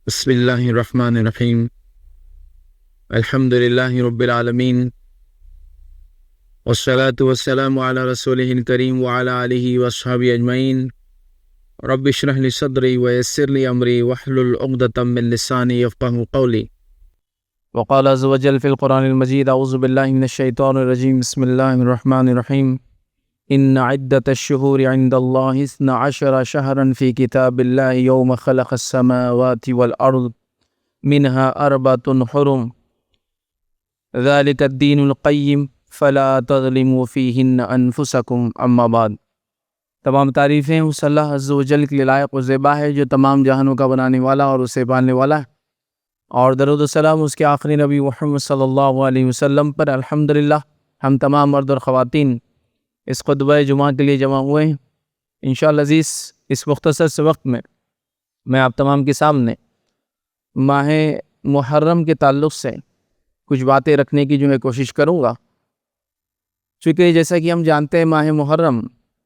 بسم اللہ الرحمن الرحیم الحمد للہ رب العالمین والصلاة والسلام علی رسولہ الکریم وعلی آلہ واصحابہ اجمعین رب اشرح لی صدری ویسر لی امری واحلل عقدۃ من لسانی یفقہوا قولی۔ وقال عز وجل فی القرآن المجید اعوذ باللہ من الشیطان الرجیم بسم اللہ الرحمن الرحیم ان عدۃ الشہور عند اللہ 12 شہرا فی کتاب اللہ یوم خلق السماوات والارض منها 4 حرم ذلك الدین القیم فلا تظلموا فیہن انفسکم اما بعد۔ تمام تعریفیں اس اللہ عز و جل کے لائق و زیبا ہے جو تمام جہانوں کا بنانے والا اور اسے پالنے والا ہے، اور درود و سلام اس کے آخری نبی محمد صلی اللہ علیہ وسلم پر۔ الحمدللہ ہم تمام مرد اور خواتین اس خطبہ جمعہ کے لیے جمع ہوئے ہیں۔ انشاءاللہ عزیز اس مختصر سے وقت میں آپ تمام کے سامنے ماہ محرم کے تعلق سے کچھ باتیں رکھنے کی کوشش کروں گا، چونکہ جیسا کہ ہم جانتے ہیں ماہ محرم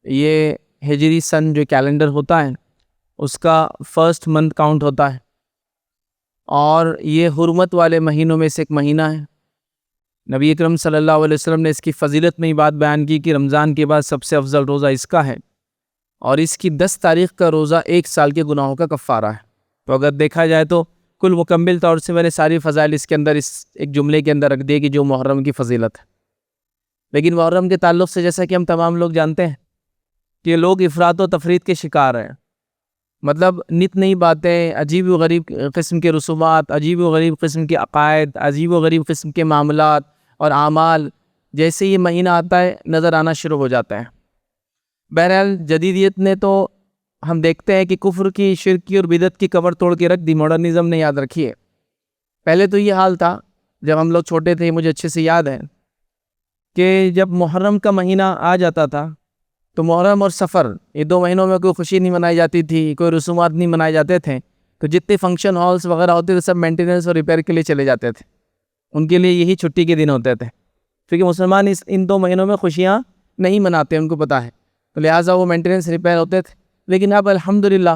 یہ ہجری سن جو کیلنڈر ہوتا ہے اس کا فرسٹ منتھ کاؤنٹ ہوتا ہے، اور یہ حرمت والے مہینوں میں سے ایک مہینہ ہے۔ نبی اکرم صلی اللہ علیہ وسلم نے اس کی فضیلت میں یہ بات بیان کی کہ رمضان کے بعد سب سے افضل روزہ اس کا ہے، اور اس کی 10 تاریخ کا روزہ 1 سال کے گناہوں کا کفارہ ہے۔ تو اگر دیکھا جائے تو کل مکمل طور سے میں نے ساری فضائل اس کے اندر اس ایک جملے کے اندر رکھ دیے کہ جو محرم کی فضیلت ہے۔ لیکن محرم کے تعلق سے جیسا کہ ہم تمام لوگ جانتے ہیں کہ لوگ افراط و تفریط کے شکار ہیں، مطلب نت نئی باتیں، عجیب و غریب قسم کے رسومات، عجیب و غریب قسم کے عقائد، عجیب و غریب قسم کے معاملات اور اعمال جیسے یہ مہینہ آتا ہے نظر آنا شروع ہو جاتا ہے۔ بہرحال جدیدیت نے تو ہم دیکھتے ہیں کہ کفر کی، شرک کی اور بدعت کی کمر توڑ کے رکھ دی، ماڈرنزم نے یاد رکھی ہے۔ پہلے تو یہ حال تھا جب ہم لوگ چھوٹے تھے، مجھے اچھے سے یاد ہے کہ جب محرم کا مہینہ آ جاتا تھا تو محرم اور سفر یہ 2 مہینوں میں کوئی خوشی نہیں منائی جاتی تھی، کوئی رسومات نہیں منائے جاتے تھے، تو جتنے فنکشن ہالس وغیرہ ہوتے تھے سب مینٹیننس اور ریپیئر کے لیے چلے جاتے تھے، ان کے لیے یہی چھٹی کے دن ہوتے تھے، کیونکہ مسلمان ان 2 مہینوں میں خوشیاں نہیں مناتے، ان کو پتہ ہے، تو لہٰذا وہ مینٹیننس ریپیئر ہوتے تھے۔ لیکن اب الحمدللہ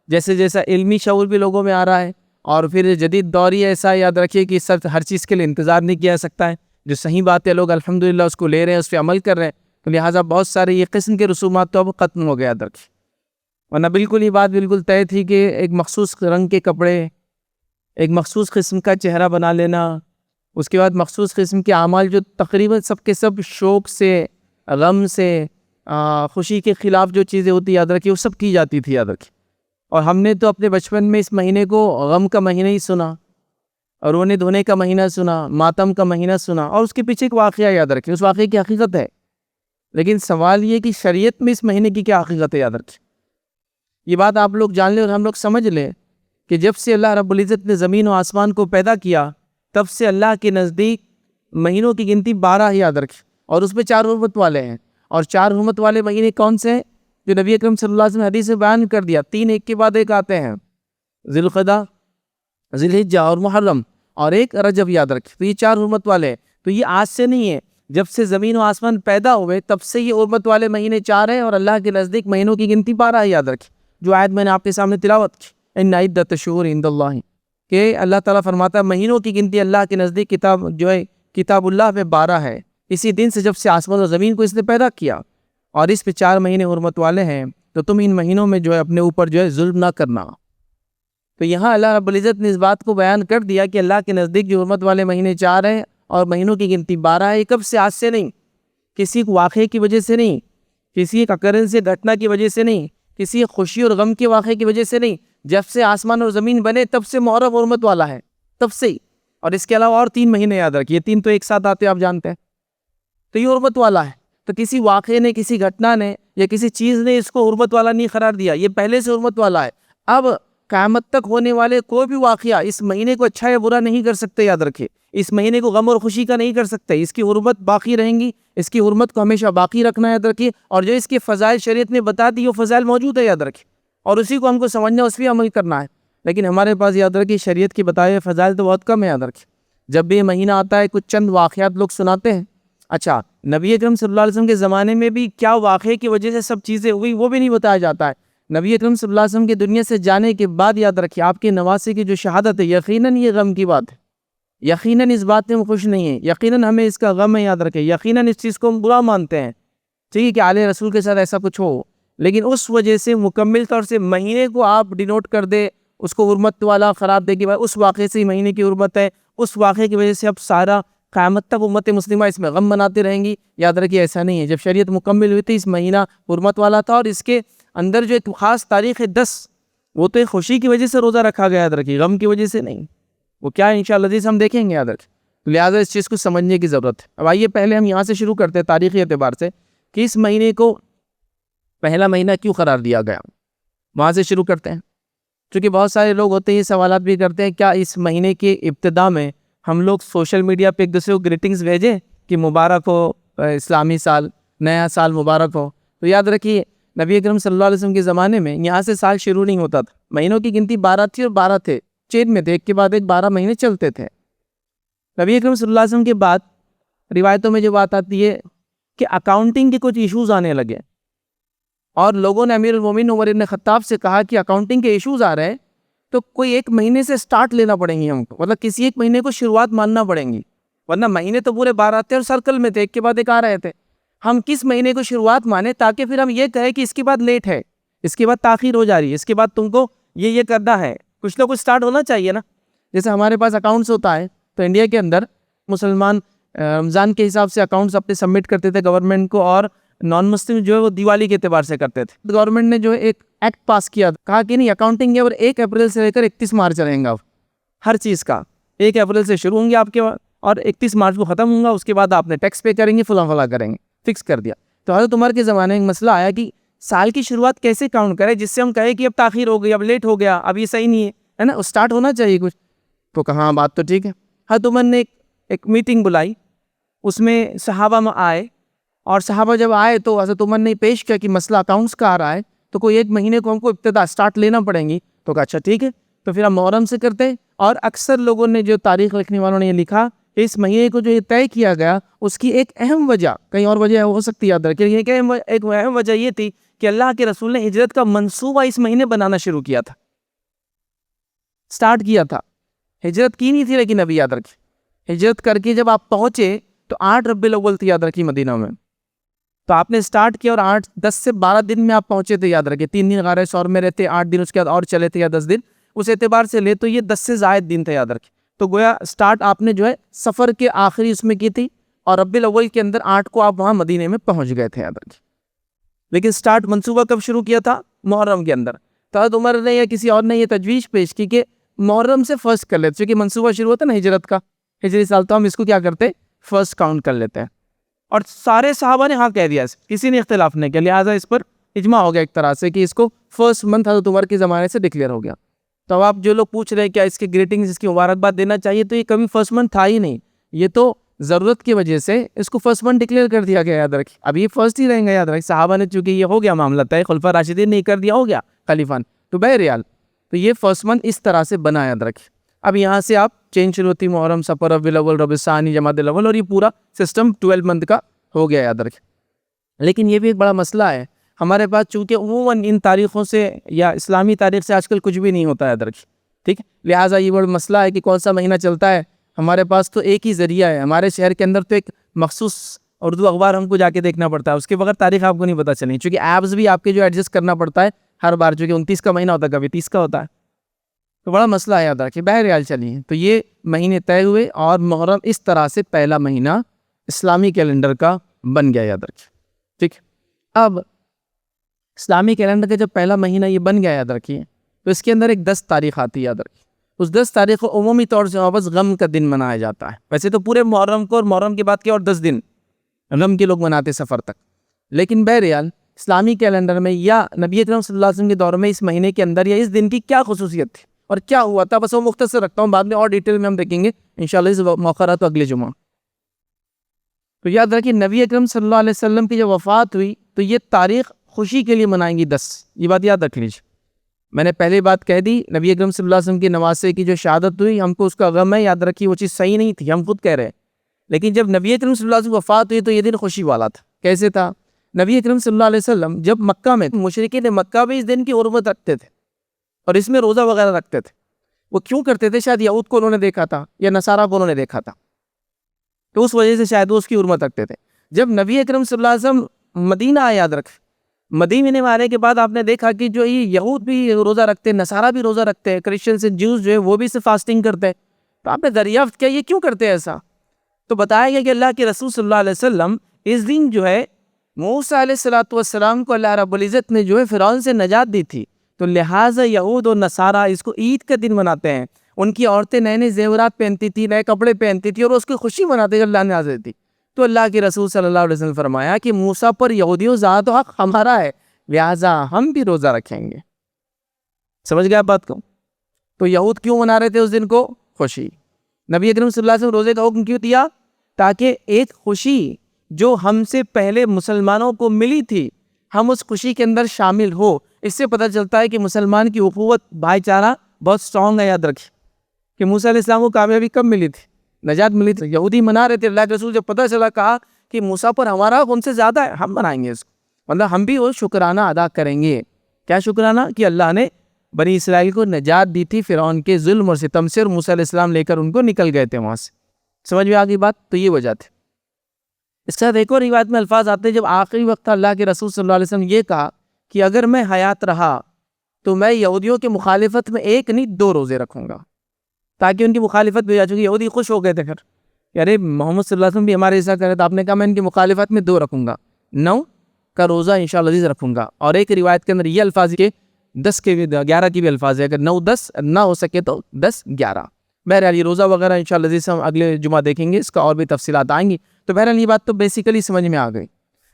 جیسے جیسا علمی شعور بھی لوگوں میں آ رہا ہے، اور پھر جدید دور ہی ایسا یاد رکھیے کہ سب ہر چیز کے لیے انتظار نہیں کیا جا سکتا ہے، جو صحیح بات ہے لوگ الحمدللہ اس کو لے رہے ہیں، اس پہ عمل کر رہے ہیں، تو لہٰذا بہت سارے یہ قسم کے رسومات تو اب ختم ہو گیا یاد رکھیے، ورنہ بالکل یہ بات بالکل طے تھی کہ ایک مخصوص رنگ کے کپڑے، ایک مخصوص قسم کا چہرہ بنا لینا، اس کے بعد مخصوص قسم کے اعمال جو تقریباً سب کے سب شوق سے، غم سے، خوشی کے خلاف جو چیزیں ہوتی یاد رکھیے وہ سب کی جاتی تھی یاد رکھیے۔ اور ہم نے تو اپنے بچپن میں اس مہینے کو غم کا مہینہ ہی سنا، اور رونے دھونے کا مہینہ سنا، ماتم کا مہینہ سنا، اور اس کے پیچھے ایک واقعہ یاد رکھیں، اس واقعے کی حقیقت ہے، لیکن سوال یہ کہ شریعت میں اس مہینے کی کیا حقیقت ہے یاد رکھیں۔ یہ بات آپ لوگ جان لیں اور ہم لوگ سمجھ لیں کہ جب سے اللہ رب العزت نے زمین و آسمان کو پیدا کیا تب سے اللہ کے نزدیک مہینوں کی گنتی 12 ہی یاد رکھیں، اور اس میں 4 حرمت والے ہیں، اور 4 حرمت والے مہینے کون سے ہیں جو نبی اکرم صلی اللہ علیہ وسلم نے حدیث میں بیان کر دیا، 3 ایک کے بعد ایک آتے ہیں، ذی القعدہ، ذی الحجہ اور محرم، اور ایک رجب یاد رکھیں۔ تو یہ 4 حرمت والے ہیں، تو یہ آج سے نہیں ہے، جب سے زمین و آسمان پیدا ہوئے تب سے یہ حرمت والے مہینے 4 ہیں، اور اللہ کے نزدیک مہینوں کی گنتی 12 یاد رکھیں، جو آیت میں نے آپ کے سامنے تلاوت کی، ان عدۃ الشہور عند اللہ، کہ اللہ تعالیٰ فرماتا ہے مہینوں کی گنتی اللہ کے نزدیک کتاب اللہ میں 12 ہے، اسی دن سے جب سے آسمان و زمین کو اس نے پیدا کیا، اور اس پہ 4 مہینے حرمت والے ہیں، تو تم ان مہینوں میں اپنے اوپر ظلم نہ کرنا۔ تو یہاں اللہ رب العزت نے اس بات کو بیان کر دیا کہ اللہ کے نزدیک جو حرمت والے مہینے 4 ہیں اور مہینوں کی گنتی 12 ہے، کب سے؟ آج سے نہیں، کسی واقعے کی وجہ سے نہیں، کسی ایک اکرنس سے گھٹنا کی وجہ سے نہیں، کسی خوشی اور غم کے واقعے کی وجہ سے نہیں، جب سے آسمان اور زمین بنے تب سے محرم حرمت والا ہے، تب سے ہی۔ اور اس کے علاوہ اور 3 مہینے یاد رکھیے، 3 تو ایک ساتھ آتے آپ جانتے ہیں، تو یہ حرمت والا ہے۔ تو کسی واقعے نے، کسی گھٹنا نے یا کسی چیز نے اس کو حرمت والا نہیں قرار دیا، یہ پہلے سے حرمت والا ہے۔ اب قیامت تک ہونے والے کوئی بھی واقعہ اس مہینے کو اچھا یا برا نہیں کر سکتے یاد رکھے، اس مہینے کو غم اور خوشی کا نہیں کر سکتے، اس کی حرمت باقی رہیں گی، اس کی حرمت کو ہمیشہ باقی رکھنا یاد رکھیے، اور جو اس کے فضائل شریعت نے بتا دی وہ فضائل موجود ہے یاد رکھیے، اور اسی کو ہم کو سمجھنا، اس پہ عمل کرنا ہے۔ لیکن ہمارے پاس یاد رکھیے شریعت کی بتائے فضائل تو بہت کم ہے یاد رکھیے۔ جب بھی یہ مہینہ آتا ہے کچھ چند واقعات لوگ سناتے ہیں، اچھا نبی اکرم صلی اللہ علیہ وسلم کے زمانے میں بھی کیا واقعے کی وجہ سے سب چیزیں ہوئی وہ بھی نہیں بتایا جاتا ہے، نبی اکرم صلی اللہ علیہ وسلم کی دنیا سے جانے کے بعد یاد رکھیے آپ کے نواسے کی جو شہادت ہے، یقیناً یہ غم کی بات ہے، یقیناً اس بات میں ہم خوش نہیں ہیں، یقیناً ہمیں اس کا غم ہے، یاد رکھیں، یقیناً اس چیز کو ہم برا مانتے ہیں، ٹھیک ہے، کہ آل رسول کے ساتھ ایسا کچھ ہو، لیکن اس وجہ سے مکمل طور سے مہینے کو آپ ڈینوٹ کر دے، اس کو حرمت والا قرار دے کہ بھائی اس واقعے سے ہی مہینے کی حرمت ہے، اس واقعے کی وجہ سے اب سارا قیامت تک امت مسلمہ اس میں غم مناتے رہیں گی، یاد رکھیے ایسا نہیں ہے۔ جب شریعت مکمل ہوئی تھی اس مہینہ حرمت والا تھا، اور اس کے اندر جو ایک خاص تاریخ ہے 10، وہ تو ایک خوشی کی وجہ سے روزہ رکھا گیا، یاد رکھیے، غم کی وجہ سے نہیں، وہ کیا ہے انشاءاللہ عزیز ہم دیکھیں گے، یاد رکھیں، لہٰذا اس چیز کو سمجھنے کی ضرورت ہے۔ اب آئیے پہلے ہم یہاں سے شروع کرتے ہیں تاریخی اعتبار سے کہ اس مہینے کو پہلا مہینہ کیوں قرار دیا گیا، وہاں سے شروع کرتے ہیں، چونکہ بہت سارے لوگ ہوتے ہیں یہ سوالات بھی کرتے ہیں، کیا اس مہینے کے ابتدا میں ہم لوگ سوشل میڈیا پہ ایک دوسرے کو گریٹنگز بھیجیں کہ مبارک ہو اسلامی سال، نیا سال مبارک ہو؟ تو یاد رکھیے نبی اکرم صلی اللہ علیہ وسلم کے زمانے میں یہاں سے سال شروع نہیں ہوتا تھا، مہینوں کی گنتی 12 تھی، اور 12 تھے، چین میں تھے، ایک کے بعد ایک 12 مہینے چلتے تھے۔ نبی اکرم صلی اللہ علیہ وسلم کے بعد روایتوں میں جو بات آتی ہے کہ اکاؤنٹنگ کے کچھ ایشوز آنے لگے، اور لوگوں نے امیر المومنین عمر ابن خطاب سے کہا کہ اکاؤنٹنگ کے ایشوز آ رہے ہیں تو کوئی ایک مہینے سے سٹارٹ لینا پڑیں گی ہم کو، مطلب کسی ایک مہینے کو شروعات ماننا پڑیں گی، ورنہ مہینے تو پورے 12 تھے اور سرکل میں تھے، ایک کے بعد ایک آ رہے تھے، ہم کس مہینے کو شروعات مانیں تاکہ پھر ہم یہ کہیں کہ اس کے بعد لیٹ ہے، اس کے بعد تاخیر ہو جا رہی ہے، اس کے بعد تم کو یہ کرنا ہے، کچھ نہ کچھ سٹارٹ ہونا چاہیے نا۔ جیسے ہمارے پاس اکاؤنٹس ہوتا ہے تو انڈیا کے اندر مسلمان رمضان کے حساب سے اکاؤنٹس اپنے سبمٹ کرتے تھے گورنمنٹ کو، اور نان مسلم جو ہے وہ دیوالی کے اعتبار سے کرتے تھے۔ گورنمنٹ نے جو ایک ایکٹ پاس کیا، کہا کہ نہیں اکاؤنٹنگ اور 1 اپریل سے لے کر 31 مارچ رہیں گا، ہر چیز کا 1 اپریل سے شروع ہوں گے آپ کے بعد اور 31 مارچ کو ختم ہوں گا، اس کے بعد آپ نے ٹیکس پے کریں گے، فلاں کریں گے، فکس کر دیا۔ تو حضرت عمر کے زمانے میں مسئلہ آیا کہ سال کی شروعات کیسے کاؤنٹ کرے جس سے ہم کہیں کہ اب تاخیر ہو گئی، اب لیٹ ہو گیا، اب یہ صحیح نہیں ہے نا، اسٹارٹ ہونا چاہیے کچھ۔ تو کہاں بات تو ٹھیک ہے، حضرت عمر نے ایک میٹنگ بلائی، اس میں صحابہ میں آئے، اور صحابہ جب آئے تو حضرت عمر نے پیش کیا کہ مسئلہ اکاؤنٹس کا آ رہا ہے، تو کوئی ایک مہینے کو ہم کو ابتدا سٹارٹ لینا پڑیں گی۔ تو کہا اچھا ٹھیک ہے، تو پھر ہم محرم سے کرتے ہیں، اور اکثر لوگوں نے جو تاریخ لکھنے والوں نے یہ لکھا کہ اس مہینے کو جو یہ طے کیا گیا اس کی ایک اہم وجہ، کہیں اور وجہ ہو سکتی ہے یاد رکھیں، ایک اہم وجہ یہ تھی کہ اللہ کے رسول نے ہجرت کا منصوبہ اس مہینے بنانا شروع کیا تھا، سٹارٹ کیا تھا، ہجرت کی نہیں تھی لیکن ابھی یاد رکھیں، ہجرت کر کے جب آپ پہنچے تو 8 ربیع الاول تھی، یاد رکھیں، مدینہ میں، تو آپ نے سٹارٹ کیا اور 10 سے 12 دن میں آپ پہنچے تھے، یاد رکھیں، 3 دن غار ثور میں رہتے، 8 دن اس کے بعد اور چلے تھے یا 10 دن، اس اعتبار سے لے تو یہ 10 سے زائد دن تھے، یاد رکھیں۔ تو گویا سٹارٹ آپ نے جو ہے سفر کے آخری اس میں کی تھی، اور ربیع الاول کے اندر 8 کو آپ وہاں مدینے میں پہنچ گئے تھے، یاد رکھیں، لیکن سٹارٹ منصوبہ کب شروع کیا تھا؟ محرم کے اندر۔ تو حضرت عمر نے یا کسی اور نے یہ تجویز پیش کی کہ محرم سے فرسٹ کر لیتے، چونکہ منصوبہ شروع ہوتا ہے نا ہجرت کا، ہجری سال، تو ہم اس کو کیا کرتے فرسٹ کاؤنٹ کر لیتے ہیں، اور سارے صحابہ نے ہاں کہہ دیا، کسی نے اختلاف نہیں کیا، لہٰذا اس پر اجماع ہو گیا ایک طرح سے کہ اس کو فرسٹ منتھ حضرت عمر کے زمانے سے ڈکلیئر ہو گیا۔ تو اب آپ جو لوگ پوچھ رہے ہیں کیا اس کے گریٹنگز، اس کی مبارکباد دینا چاہیے، تو یہ کبھی فرسٹ منتھ تھا ہی نہیں، یہ تو ضرورت کی وجہ سے اس کو فرسٹ منتھ ڈکلیئر کر دیا گیا، یاد رکھیں، اب یہ فرسٹ ہی رہیں گا، یاد رکھیں، صحابہ نے چونکہ یہ ہو گیا معاملہ طے، خلفاء راشدین نے کر دیا، ہو گیا خلیفان، تو بہرحال تو یہ فرسٹ منتھ اس طرح سے بنا، یاد رکھیں۔ اب یہاں سے آپ چین شروع ہوتی، محرم، صفر، ربیع الاول، ربیع الثانی، جمادی الاول، اور یہ پورا سسٹم 12 منتھ کا ہو گیا، یاد رکھیں۔ لیکن یہ بھی ایک بڑا مسئلہ ہے ہمارے پاس، چونکہ عموماً ان تاریخوں سے یا اسلامی تاریخ سے آج کل کچھ بھی نہیں ہوتا ہے، یاد رکھیں، ٹھیک ہے، لہٰذا یہ بڑا مسئلہ ہے کہ کون سا مہینہ چلتا ہے۔ ہمارے پاس تو ایک ہی ذریعہ ہے، ہمارے شہر کے اندر تو ایک مخصوص اردو اخبار ہم کو جا کے دیکھنا پڑتا ہے، اس کے بغیر تاریخ آپ کو نہیں پتہ چلیں، چونکہ ایپس بھی آپ کے جو ایڈجسٹ کرنا پڑتا ہے ہر بار، چونکہ 29 کا مہینہ ہوتا ہے، کبھی 30 کا ہوتا ہے، تو بڑا مسئلہ ہے، یاد رکھیں۔ بہرحال چلیے، تو یہ مہینے طے ہوئے اور محرم اس طرح سے پہلا مہینہ اسلامی کیلنڈر کا بن گیا، یاد رکھیں، ٹھیک۔ اب اسلامی کیلنڈر کا جب پہلا مہینہ یہ بن گیا، یاد رکھیے، تو اس کے اندر ایک 10 تاریخ آتی ہے، یاد رکھیے، اس 10 تاریخ کو عمومی طور سے واپس غم کا دن منایا جاتا ہے، ویسے تو پورے محرم کو اور محرم کے بعد کے اور 10 دن غم کے لوگ مناتے سفر تک، لیکن بہرحال اسلامی کیلنڈر میں یا نبی اکرم صلی اللہ علیہ وسلم کے دور میں اس مہینے کے اندر یا اس دن کی کیا خصوصیت تھی اور کیا ہوا تھا، بس وہ مختصر رکھتا ہوں، بعد میں اور ڈیٹیل میں ہم دیکھیں گے انشاءاللہ، اس موقع رہا تو اگلے جمعہ۔ تو یاد رکھیے نبی اکرم صلی اللہ علیہ وسلم کی جب وفات ہوئی تو یہ تاریخ خوشی کے لیے منائیں گی 10، یہ بات یاد رکھ لیجیے، میں نے پہلے بات کہہ دی، نبی اکرم صلی اللہ علیہ وسلم کے نواسے کی جو شہادت ہوئی، ہم کو اس کا غم ہے، یاد رکھیے وہ چیز صحیح نہیں تھی، ہم خود کہہ رہے ہیں، لیکن جب نبی اکرم صلی اللہ علیہ وسلم وفات ہوئی تو یہ دن خوشی والا تھا۔ کیسے تھا؟ نبی اکرم صلی اللہ علیہ وسلم جب مکہ میں، مشرکین مکہ بھی اس دن کی حرمت رکھتے تھے اور اس میں روزہ وغیرہ رکھتے تھے. وہ کیوں کرتے تھے؟ شاید یہود کو انہوں نے دیکھا تھا یا نصارہ کو انہوں نے دیکھا تھا، تو اس وجہ سے شاید وہ اس کی حرمت رکھتے تھے. جب نبی اکرم صلی اللہ علیہ وسلم مدینہ آئے، یاد رکھ، مدینے میں آنے کے بعد آپ نے دیکھا کہ جو یہ یہود بھی روزہ رکھتے ہیں، نصارہ بھی روزہ رکھتے ہیں، کرسچنز جوز جو ہے وہ بھی فاسٹنگ کرتے ہیں. تو آپ نے دریافت کیا یہ کیوں کرتے ہیں ایسا؟ تو بتایا گیا کہ اللہ کے رسول صلی اللہ علیہ وسلم اس دن جو ہے موسیٰ علیہ السلام کو اللہ رب العزت نے جو ہے فرعون سے نجات دی تھی، تو لہٰذا یہود اور نصارہ اس کو عید کا دن مناتے ہیں. ان کی عورتیں نئے نئے زیورات پہنتی تھی، نئے کپڑے پہنتی تھی اور اس کی خوشی مناتے تھے، اللہ نے نازل دی. تو اللہ کے رسول صلی اللہ علیہ وسلم فرمایا کہ موسیٰ پر یہودیوں ذات و حق ہمارا ہے، لہٰذا ہم بھی روزہ رکھیں گے. سمجھ گئے آپ بات کو؟ تو یہود کیوں منا رہے تھے اس دن کو؟ خوشی. نبی اکرم صلی اللہ علیہ وسلم روزے کا حکم کیوں دیا؟ تاکہ ایک خوشی جو ہم سے پہلے مسلمانوں کو ملی تھی ہم اس خوشی کے اندر شامل ہو. اس سے پتہ چلتا ہے کہ مسلمان کی اخوت، بھائی چارہ بہت سٹرونگ ہے. یاد رکھیں کہ موسیٰ علیہ السلام کو کامیابی کب ملی تھی؟ نجات ملی تھی. یہودی منا رہے تھے، اللہ کے رسول جب پتہ چلا کہا کہ موسیٰ پر ہمارا حق ان سے زیادہ ہے، ہم منائیں گے اس کو، مطلب ہم بھی وہ شکرانہ ادا کریں گے. کیا شکرانہ؟ کہ اللہ نے بنی اسرائیل کو نجات دی تھی فرعون کے ظلم اور ستم سے، اور موسیٰ علیہ السلام لے کر ان کو نکل گئے تھے وہاں سے. سمجھ میں آ گئی بات؟ تو یہ وجہ تھی. اس کے ساتھ ایک اور روایت میں الفاظ آتے ہیں، جب آخری وقت اللہ کے رسول صلی اللہ علیہ وسلم یہ کہا کہ اگر میں حیات رہا تو میں یہودیوں کی مخالفت میں ایک نہیں 2 روزے رکھوں گا، تاکہ ان کی مخالفت بھی ہو جائے. چونکہ یہودی خوش ہو گئے تھے پھر کہ ارے محمد صلی اللہ علیہ وسلم بھی ہمارے ایسا کرے، تو آپ نے کہا میں ان کی مخالفت میں 2 رکھوں گا، 9 کا روزہ انشاءاللہ عزیز رکھوں گا. اور ایک روایت کے اندر یہ الفاظ کے 10 کے بھی 11 کی بھی الفاظ ہے، اگر 9 10 نہ ہو سکے تو 10 11. بہرحال یہ روزہ وغیرہ انشاءاللہ عزیز ہم اگلے جمعہ دیکھیں گے، اس کا اور بھی تفصیلات آئیں گی. تو بہرحال یہ بات تو بیسیکلی سمجھ میں آ گئی.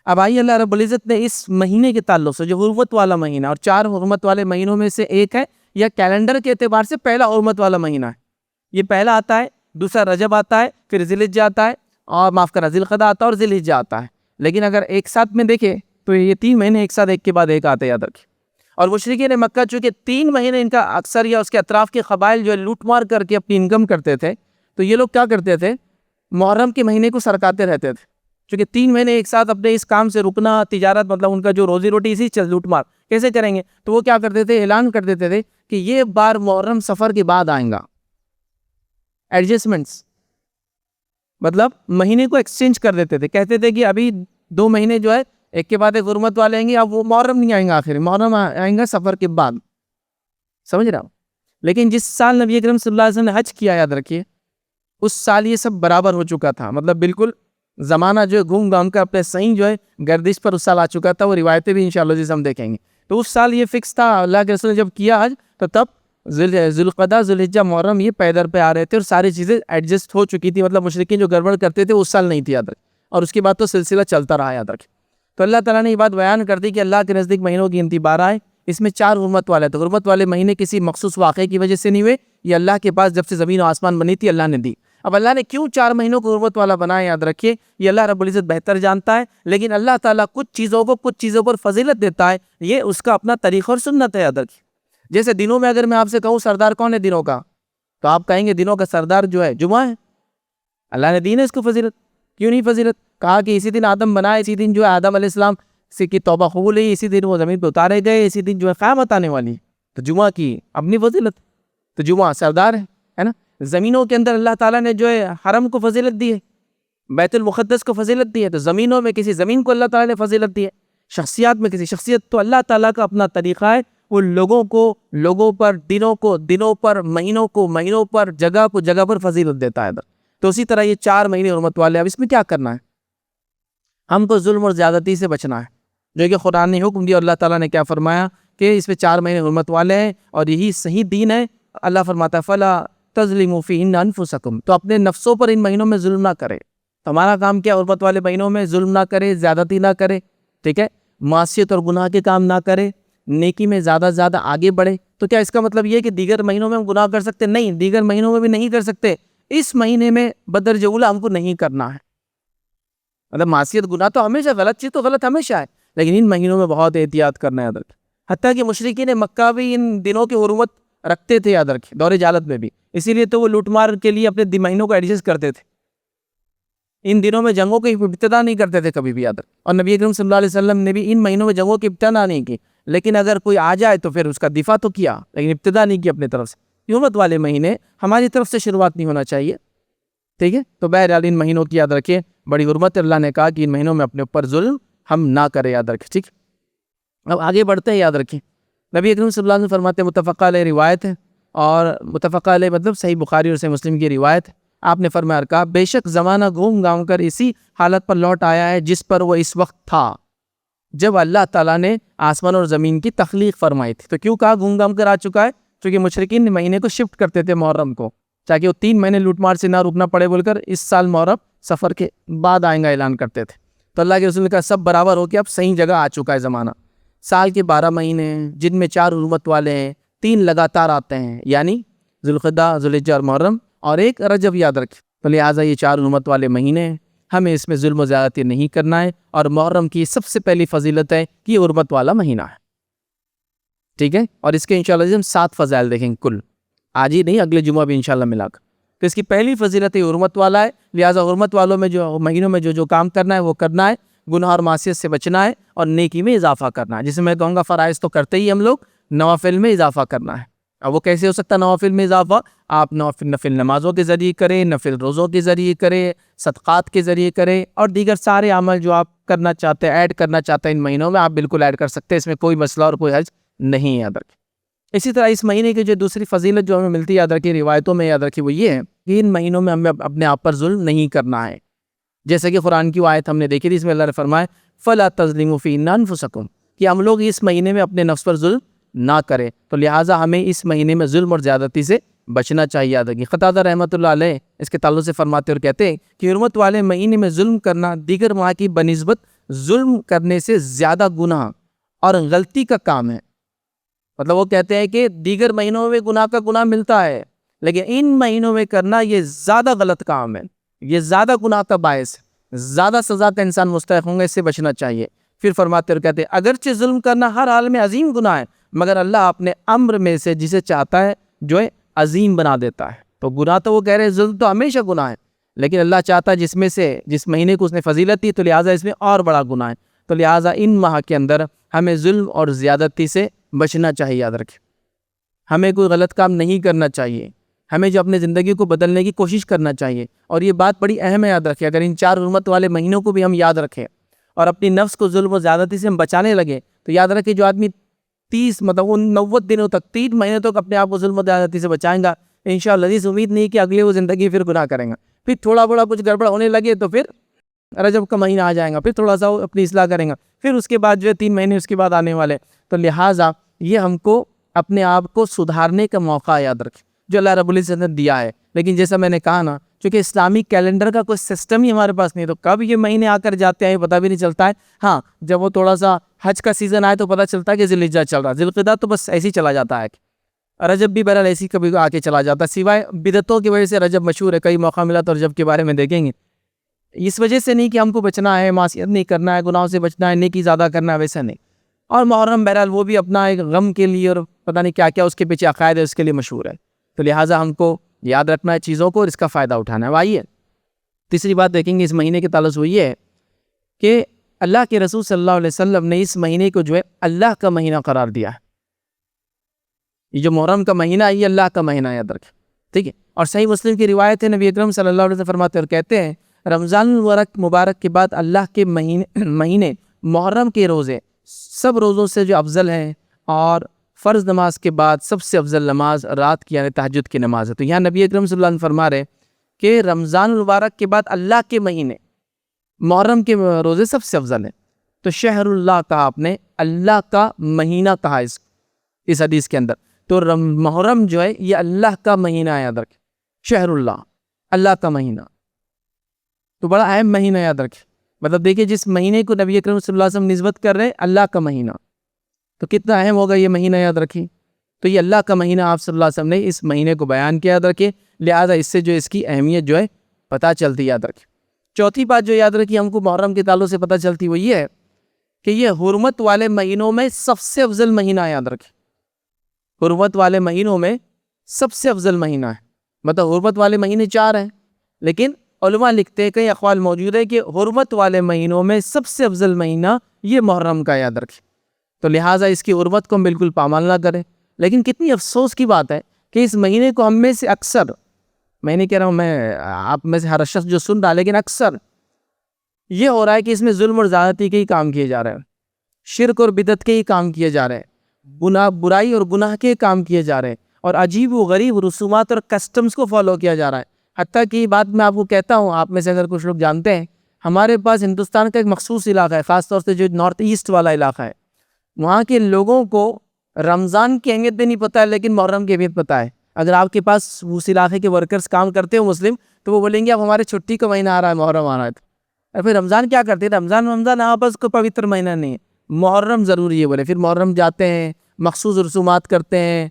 اب آئیے اللہ رب العزت نے اس مہینے کے تعلق سے، جو حرمت والا مہینہ، اور 4 حرمت والے مہینوں میں سے ایک ہے، یا کیلنڈر کے اعتبار سے پہلا حرمت والا مہینہ ہے. یہ پہلا آتا ہے، دوسرا رجب آتا ہے، پھر ذی الحجہ آتا ہے، اور معاف کرنا ذی القعدہ آتا ہے، اور ذی الحجہ آتا ہے. لیکن اگر ایک ساتھ میں دیکھیں تو یہ 3 مہینے ایک ساتھ ایک کے بعد ایک آتے ہیں، یاد رکھیں. اور مشرکین مکہ چونکہ 3 مہینے ان کا اکثر یا اس کے اطراف کے قبائل جو لوٹ مار کر کے اپنی انکم کرتے تھے، تو یہ لوگ کیا کرتے تھے؟ محرم کے مہینے کو سرکاتے رہتے تھے. چونکہ 3 مہینے ایک ساتھ اپنے اس کام سے رکنا، تجارت مطلب ان کا جو روزی روٹی اسی چل لوٹ مار کیسے کریں گے؟ تو وہ کیا کرتے تھے؟ اعلان کر دیتے تھے کہ یہ بار محرم سفر کے بعد آئیں گا. ایڈجسٹمنٹس مطلب مہینے کو ایکسچینج کر دیتے تھے، کہتے تھے کہ ابھی 2 مہینے جو ہے ایک کے بعد ایک حرمت والے آئیں گے، اب وہ محرم نہیں آئیں گا، آخر محرم آئیں گا سفر کے بعد. سمجھ رہا ہوں؟ لیکن جس سال نبی اکرم صلی اللہ علیہ وسلم نے حج کیا، یاد رکھیے اس سال یہ سب برابر ہو چکا تھا، مطلب بالکل زمانہ جو ہے گھوم گھام کا اپنے صحیح جو ہے گردش پر اس سال آ چکا تھا. وہ روایتیں بھی انشاءاللہ جیسے ہم دیکھیں گے. تو اس سال یہ فکس تھا، اللہ کے رسول نے جب کیا حج تو تب ذی القعدہ، ذی الحجہ، محرم یہ پیدر پہ آ رہے تھے اور ساری چیزیں ایڈجسٹ ہو چکی تھی. مطلب مشرکین جو گڑبڑ کرتے تھے اس سال نہیں تھی، یاد رکھ. اور اس کے بعد تو سلسلہ چلتا رہا، یاد رکھ. تو اللہ تعالیٰ نے یہ بات بیان کر دی کہ اللہ کے نزدیک مہینوں کی گنتی 12 ہے، اس میں 4 حرمت والے. تو حرمت والے مہینے کسی مخصوص واقعے کی وجہ سے نہیں ہوئے، یہ اللہ کے پاس جب سے زمین و آسمان بنی تھی اللہ نے دی. اب اللہ نے کیوں 4 مہینوں کو حرمت والا بنایا، یاد رکھیے یہ اللہ رب العزت بہتر جانتا ہے. لیکن اللہ تعالیٰ کچھ چیزوں کو کچھ چیزوں پر فضیلت دیتا ہے، یہ اس کا اپنا طریقہ اور سنت ہے، یاد رکھیے. جیسے دنوں میں اگر میں آپ سے کہوں سردار کون ہے دنوں کا، تو آپ کہیں گے دنوں کا سردار جو ہے جمعہ ہے. اللہ نے دی نا اس کو فضیلت. کیوں نہیں فضیلت؟ کہا کہ اسی دن آدم بنائے، اسی دن جو ہے آدم علیہ السلام سے کی توبہ قبول ہوئی، اسی دن وہ زمین پہ اتارے گئے، اسی دن جو ہے قیامت آنے والی. تو جمعہ کی اپنی فضیلت، تو جمعہ سردار ہے نا. زمینوں کے اندر اللہ تعالیٰ نے جو ہے حرم کو فضیلت دی ہے، بیت المقدس کو فضیلت دی ہے. تو زمینوں میں کسی زمین کو اللہ تعالیٰ نے فضیلت دی ہے، شخصیات میں کسی شخصیت. تو اللہ تعالیٰ کا اپنا طریقہ ہے، وہ لوگوں پر، دنوں پر، مہینوں پر، جگہ پر فضیلت دیتا ہے. تو اسی طرح یہ 4 مہینے حرمت والے. اب اس میں کیا کرنا ہے؟ ہم کو ظلم اور زیادتی سے بچنا ہے، جو کہ قرآن نے حکم دیا. اللہ تعالیٰ نے کیا فرمایا کہ اس میں 4 مہینے حرمت والے ہیں اور یہی صحیح دین ہے. اللہ فرماتا ہے فَلَا تَظْلِمُوا فِيهِنَّ أَنفُسَكُمْ، تو اپنے نفسوں پر ان مہینوں میں ظلم نہ کرے. تو ہمارا کام کیا؟ حرمت والے مہینوں میں ظلم نہ کرے، زیادتی نہ کرے، ٹھیک ہے، معصیت اور گناہ کے کام نہ کرے، نیکی میں زیادہ آگے بڑھے. تو کیا اس کا مطلب یہ کہ دیگر مہینوں میں ہم گناہ کر سکتے؟ نہیں، دیگر مہینوں میں بھی نہیں کر سکتے. اس مہینے میں بدرجہ اولیٰ ہم کو نہیں کرنا ہے. مطلب معصیت گناہ تو ہمیشہ غلط چیز تو غلط ہمیشہ ہے، لیکن ان مہینوں میں بہت احتیاط کرنا ہے، یاد رکھیں. حتیٰ کہ مشرکین مکہ بھی ان دنوں کی حرمت رکھتے تھے، یاد رکھیں، دور جہالت میں بھی. اسی لیے تو وہ لوٹ مار کے لیے اپنے مہینوں کو ایڈجسٹ کرتے تھے. ان دنوں میں جنگوں کی ابتدا نہیں کرتے تھے کبھی بھی یاد رکھ، اور نبی اکرم صلی اللہ علیہ وسلم نے بھی ان مہینوں میں جنگوں کی ابتدا نہیں کی، لیکن اگر کوئی آ جائے تو پھر اس کا دفاع تو کیا، لیکن ابتدا نہیں کی اپنے طرف سے۔ حرمت والے مہینے ہماری طرف سے شروعات نہیں ہونا چاہیے، ٹھیک ہے؟ تو بہرحال ان مہینوں کی یاد رکھیں، بڑی حرمت اللہ نے کہا کہ ان مہینوں میں اپنے اوپر ظلم ہم نہ کریں، یاد رکھیں، ٹھیک۔ اب آگے بڑھتے ہیں، یاد رکھیں نبی اکرم صلی اللہ علیہ وسلم فرماتے ہیں، متفق علیہ روایت ہے، اور متفق علیہ مطلب صحیح بخاری اور صحیح مسلم کی روایت ہے، آپ نے فرمایا کہا بے شک زمانہ گھوم گھام کر اسی حالت پر لوٹ آیا ہے جس پر وہ اس وقت تھا جب اللہ تعالیٰ نے آسمان اور زمین کی تخلیق فرمائی تھی۔ تو کیوں کہا گھوم گھام کر آ چکا ہے؟ کیونکہ مشرکین مہینے کو شفٹ کرتے تھے محرم کو، تاکہ وہ 3 مہینے لوٹ مار سے نہ رکنا پڑے بول کر اس سال محرم سفر کے بعد آئیں گا اعلان کرتے تھے۔ تو اللہ کے رسول نے کہا سب برابر ہو کے اب صحیح جگہ آ چکا ہے زمانہ۔ سال کے 12 مہینے ہیں جن میں 4 حرمت والے ہیں، 3 لگاتار آتے ہیں، یعنی ذوالقعدہ، ذوالحجہ اور محرم، اور ایک رجب، یاد رکھیں۔ تو لہٰذا یہ 4 حرمت والے مہینے ہیں، ہمیں اس میں ظلم و زیادتی نہیں کرنا ہے، اور محرم کی سب سے پہلی فضیلت ہے کہ یہ حرمت والا مہینہ ہے، ٹھیک ہے؟ اور اس کے انشاءاللہ ہم 7 فضائل دیکھیں گے کل، آج ہی نہیں اگلے جمعہ بھی انشاءاللہ ملا کر۔ تو اس کی پہلی فضیلت یہ حرمت والا ہے، لہٰذا حرمت والوں میں جو مہینوں میں جو کام کرنا ہے وہ کرنا ہے، گناہ اور معصیت سے بچنا ہے، اور نیکی میں اضافہ کرنا ہے، جسے میں کہوں گا فرائض تو کرتے ہی ہم لوگ، نوافل میں اضافہ کرنا ہے۔ اب وہ کیسے ہو سکتا ہے نوافل میں اضافہ؟ آپ نفل نمازوں کے ذریعے کریں، نفل روزوں کے ذریعے کریں، صدقات کے ذریعے کریں، اور دیگر سارے عمل جو آپ کرنا چاہتے ہیں، ایڈ کرنا چاہتے ہیں ان مہینوں میں، آپ بالکل ایڈ کر سکتے ہیں، اس میں کوئی مسئلہ اور کوئی حرج نہیں ہے، یاد رکھیں۔ اسی طرح اس مہینے کی جو دوسری فضیلت جو ہمیں ملتی ہے، یاد رکھیں روایتوں میں، یاد رکھیں وہ یہ ہے کہ ان مہینوں میں ہمیں اپنے آپ پر ظلم نہیں کرنا ہے، جیسے کہ قرآن کی آیت ہم نے دیکھی تھی، اس میں اللہ نے فرمایا فَلَا تَظْلِمُوا فِيهِنَّ أَنفُسَكُمْ، کہ ہم لوگ اس مہینے میں اپنے نفس پر ظلم نہ کریں، تو لہٰذا ہمیں اس مہینے میں ظلم اور زیادتی سے بچنا چاہیے، یاد رکھیں۔ قتادہ رحمۃ اللہ علیہ اس کے تعلق سے فرماتے اور کہتے ہیں کہ حرمت والے مہینے میں ظلم کرنا دیگر ماہ کی بنسبت ظلم کرنے سے زیادہ گناہ اور غلطی کا کام ہے۔ مطلب وہ کہتے ہیں کہ دیگر مہینوں میں گناہ کا گناہ ملتا ہے، لیکن ان مہینوں میں کرنا یہ زیادہ غلط کام ہے، یہ زیادہ گناہ کا باعث ہے، زیادہ سزا کا انسان مستحق ہوں گا، اس سے بچنا چاہیے۔ پھر فرماتے اور کہتے ہیں اگرچہ ظلم کرنا ہر حال میں عظیم گناہ ہے، مگر اللہ اپنے امر میں سے جسے چاہتا ہے جو ہے عظیم بنا دیتا ہے۔ تو گناہ تو وہ کہہ رہے ہیں ظلم تو ہمیشہ گناہ ہے، لیکن اللہ چاہتا ہے جس مہینے کو اس نے فضیلت دی تو لہٰذا اس میں اور بڑا گناہ ہے، تو لہٰذا ان ماہ کے اندر ہمیں ظلم اور زیادتی سے بچنا چاہیے، یاد رکھیں۔ ہمیں کوئی غلط کام نہیں کرنا چاہیے، ہمیں جو اپنے زندگی کو بدلنے کی کوشش کرنا چاہیے، اور یہ بات بڑی اہم ہے، یاد رکھیں۔ اگر ان 4 حرمت والے مہینوں کو بھی ہم یاد رکھیں اور اپنی نفس کو ظلم و زیادتی سے ہم بچانے لگے، تو یاد رکھیں جو آدمی 90 دنوں تک 3 مہینے تک اپنے آپ کو ظلم و زیادتی سے بچائیں گا، انشاءاللہ اس امید نہیں کہ اگلے وہ زندگی پھر گناہ کریں گا، پھر تھوڑا بڑا کچھ گڑبڑ ہونے لگے تو پھر رجب کا مہینہ آ جائے گا، پھر تھوڑا سا اپنی اصلاح کریں گا، پھر اس کے بعد جو ہے 3 مہینے اس کے بعد آنے والے۔ تو لہٰذا یہ ہم کو اپنے آپ کو سدھارنے کا موقع یاد رکھیں جو اللہ رب العزت نے دیا ہے، لیکن جیسا میں نے کہا نا، چونکہ اسلامی کیلنڈر کا کوئی سسٹم ہی ہمارے پاس نہیں، تو کب یہ مہینے آ کر جاتے ہیں پتہ بھی نہیں چلتا ہے۔ ہاں، جب وہ تھوڑا سا حج کا سیزن آئے تو پتہ چلتا ہے کہ ذوالحجہ چل رہا ہے، ذوالقعدہ تو بس ایسے ہی چلا جاتا ہے، رجب بھی بہرحال ایسی کبھی آ کے چلا جاتا ہے، سوائے بدعتوں کی وجہ سے رجب مشہور ہے، کئی موقع ملا تو رجب کے بارے میں دیکھیں گے۔ اس وجہ سے نہیں کہ ہم کو بچنا ہے، معصیت نہیں کرنا ہے، گناہوں سے بچنا ہے، نیکی زیادہ کرنا ہے، ویسا نہیں۔ اور محرم بہرحال وہ بھی اپنا ایک غم کے لیے اور پتہ نہیں کیا کیا اس کے پیچھے عقائد ہے، اس کے لیے مشہور ہے، تو لہٰذا ہم کو یاد رکھنا ہے چیزوں کو اور اس کا فائدہ اٹھانا ہے۔ آئیے تیسری بات دیکھیں گے اس مہینے کے تعلق وہ یہ ہے کہ اللہ کے رسول صلی اللہ علیہ وسلم نے اس مہینے کو جو ہے اللہ کا مہینہ قرار دیا ہے۔ یہ جو محرم کا مہینہ ہے یہ اللہ کا مہینہ ہے، یاد رکھیں، ٹھیک ہے۔ اور صحیح مسلم کی روایت ہے، نبی اکرم صلی اللہ علیہ وسلم فرماتے اور کہتے ہیں رمضان مبارک کے بعد اللہ کے مہینے محرم کے روزے سب روزوں سے جو افضل ہیں، اور فرض نماز کے بعد سب سے افضل نماز رات کی یعنی تہجد کی نماز ہے۔ تو یہاں نبی اکرم صلی اللہ علیہ وسلم فرما رہے کہ رمضان المبارک کے بعد اللہ کے مہینے محرم کے روزے سب سے افضل ہیں، تو شہر اللہ کہا آپ نے، اللہ کا مہینہ کہا اس حدیث کے اندر، تو محرم جو ہے یہ اللہ کا مہینہ ہے، یاد رکھیں، شہر اللہ، اللہ کا مہینہ، تو بڑا اہم مہینہ یاد رکھیں۔ مطلب دیکھیں جس مہینے کو نبی اکرم صلی اللہ علیہ وسلم نسبت کر رہے ہیں اللہ کا مہینہ، تو کتنا اہم ہوگا یہ مہینہ، یاد رکھیں۔ تو یہ اللہ کا مہینہ آپ صلی اللہ علیہ وسلم نے اس مہینے کو بیان کیا، یاد رکھیں، لہٰذا اس سے جو اس کی اہمیت جو ہے پتہ چلتی، یاد رکھیں۔ چوتھی بات جو یاد رکھی ہم کو محرم کے تعلق سے پتہ چلتی وہ یہ ہے کہ یہ حرمت والے مہینوں میں سب سے افضل مہینہ ہے، یاد رکھیں، حرمت والے مہینوں میں سب سے افضل مہینہ ہے۔ مطلب حرمت والے مہینے 4 ہیں، لیکن علماء لکھتے ہیں، کئی اقوال موجود ہے کہ حرمت والے مہینوں میں سب سے افضل مہینہ یہ محرم کا، یاد رکھیں. تو لہٰذا اس کی حرمت کو ہم بالکل پامال نہ کریں. لیکن کتنی افسوس کی بات ہے کہ اس مہینے کو ہم میں سے اکثر، میں نہیں کہہ رہا ہوں میں آپ میں سے ہر شخص جو سن رہا، لیکن اکثر یہ ہو رہا ہے کہ اس میں ظلم اور زیادتی کے ہی کام کیے جا رہے ہیں، شرک اور بدعت کے ہی کام کیے جا رہے ہیں، برائی اور گناہ کے کام کیے جا رہے ہیں، اور عجیب و غریب رسومات اور کسٹمز کو فالو کیا جا رہا ہے. حتیٰ کہ یہ بات میں آپ کو کہتا ہوں، آپ میں سے اگر کچھ لوگ جانتے ہیں، ہمارے پاس ہندوستان کا ایک مخصوص علاقہ ہے، خاص طور سے جو نارتھ ایسٹ والا علاقہ ہے، وہاں کے لوگوں کو رمضان کی اہمیت بھی نہیں پتہ ہے، لیکن محرم کی اہمیت پتہ ہے. اگر آپ کے پاس اس علاقے کے ورکرز کام کرتے ہو مسلم، تو وہ بولیں گے اب ہمارے چھٹی کا مہینہ آ رہا ہے، محرم آ رہا ہے. اور پھر رمضان کیا کرتے ہیں؟ رمضان آپس کو پوتر مہینہ نہیں ہے، محرم ضروری ہے بولے. پھر محرم جاتے ہیں، مخصوص رسومات کرتے ہیں،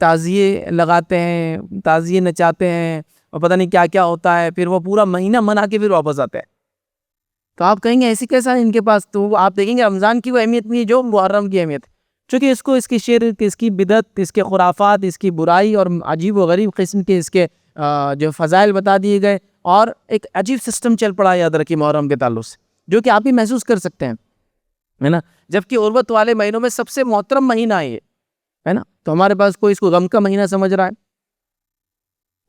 تعزیے لگاتے ہیں، تعزیے نچاتے ہیں، اور پتہ نہیں کیا کیا ہوتا ہے. پھر وہ پورا مہینہ منا کے پھر واپس آتے ہیں. تو آپ کہیں گے ایسی کیسا ان کے پاس؟ تو آپ دیکھیں گے رمضان کی وہ اہمیت نہیں ہے جو محرم کی اہمیت ہے، چونکہ اس کو اس کی شرک، اس کی بدعت، اس کے خرافات، اس کی برائی اور عجیب و غریب قسم کے اس کے جو فضائل بتا دیے گئے، اور ایک عجیب سسٹم چل پڑا ہے یاد رکھیے محرم کے تعلق سے، جو کہ آپ ہی محسوس کر سکتے ہیں، ہے نا. جبکہ عربت والے مہینوں میں سب سے محترم مہینہ ہے نا. تو ہمارے پاس کوئی اس کو غم کا مہینہ سمجھ رہا ہے،